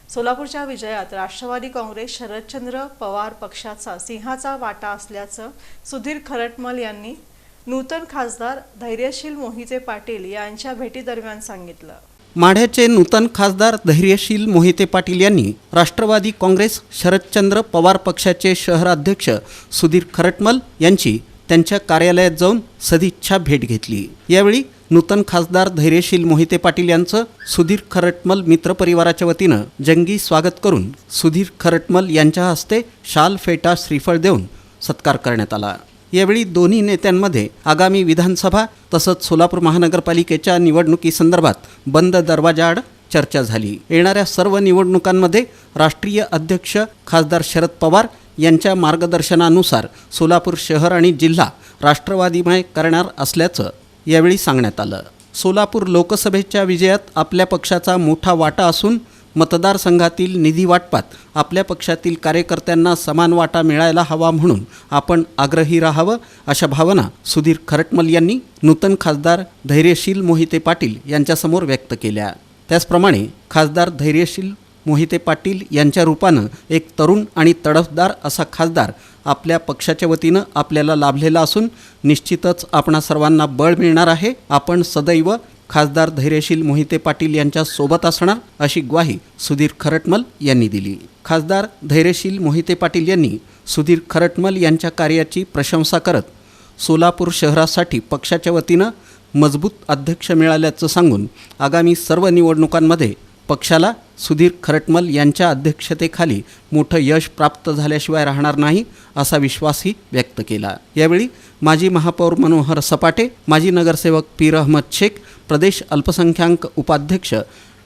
सोलापूरच्या विजयात राष्ट्रवादी काँग्रेस शरदचंद्र पवार पक्षाचा सिंहाचा वाटा असल्याचं सुधीर खरटमल यांनी नूतन खासदार धैर्यशील मोहिते पाटील यांच्या भेटीदरम्यान सांगितलं। माढ्याचे नूतन खासदार धैर्यशील मोहिते पाटील यांनी राष्ट्रवादी काँग्रेस शरदचंद्र पवार पक्षाचे शहराध्यक्ष सुधीर खरटमल यांची त्यांच्या कार्यालयात जाऊन सदिच्छा भेट घेतली। यावेळी नूतन खासदार धैर्यशील मोहिते पाटील यांचं सुधीर खरटमल मित्र परिवाराच्या वतीनं जंगी स्वागत करून सुधीर खरटमल यांच्या हस्ते शाल फेटा श्रीफळ देऊन सत्कार करण्यात आला। यावेळी दोन्ही नेत्यांमध्ये आगामी विधानसभा तसंच सोलापूर महानगरपालिकेच्या निवडणुकीसंदर्भात बंद दरवाजाआड चर्चा झाली। येणाऱ्या सर्व निवडणुकांमध्ये राष्ट्रीय अध्यक्ष खासदार शरद पवार यांच्या मार्गदर्शनानुसार सोलापूर शहर आणि जिल्हा राष्ट्रवादीमय करणार असल्याचं यावेळी सांगण्यात आलं। सोलापूर लोकसभेच्या विजयात आपल्या पक्षाचा मोठा वाटा असून मतदारसंघातील निधी वाटपात आपल्या पक्षातील कार्यकर्त्यांना समान वाटा मिळायला हवा म्हणून आपण आग्रही राहावं, अशा भावना सुधीर खरटमल यांनी नूतन खासदार धैर्यशील मोहिते पाटील यांच्यासमोर व्यक्त केल्या। त्याचप्रमाणे खासदार धैर्यशील मोहिते पाटील यांच्या रूपानं एक तरुण आणि तडफदार असा खासदार आपल्या पक्षाच्या वतीनं आपल्याला लाभलेला असून निश्चितच आपणा सर्वांना बळ मिळणार आहे। आपण सदैव खासदार धैर्यशील मोहिते पाटील यांच्या सोबत असणार, अशी ग्वाही सुधीर खरटमल यांनी दिली। खासदार धैर्यशील मोहिते पाटील यांनी सुधीर खरटमल यांच्या कार्याची प्रशंसा करत सोलापूर शहरासाठी पक्षाच्या वतीनं मजबूत अध्यक्ष मिळाल्याचं सांगून आगामी सर्व निवडणुकांमध्ये पक्षाला सुधीर खरटमल यांच्या अध्यक्षतेखाली मोठं यश प्राप्त झाल्याशिवाय राहणार नाही, असा विश्वासही व्यक्त केला। यावेळी माजी महापौर मनोहर सपाटे, माजी नगरसेवक पीर अहमद शेख, प्रदेश अल्पसंख्याक उपाध्यक्ष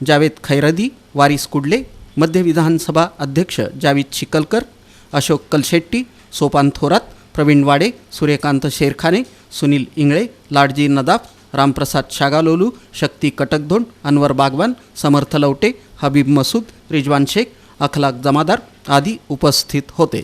जावेद खैरदी, वारिस कुडले, मध्य विधानसभा अध्यक्ष जावेद चिखलकर, अशोक कलशेट्टी, सोपान थोरात, प्रवीण वाडे, सूर्यकांत शेरखाने, सुनील इंगळे, लाडजी नदाफ, रामप्रसाद शागालोलू, शक्ती कटकधोंड, अनवर बागवान, समर्थ लवटे, हबीब मसूद, रिजवान शेख, अखलाक जमादार आदी उपस्थित होते।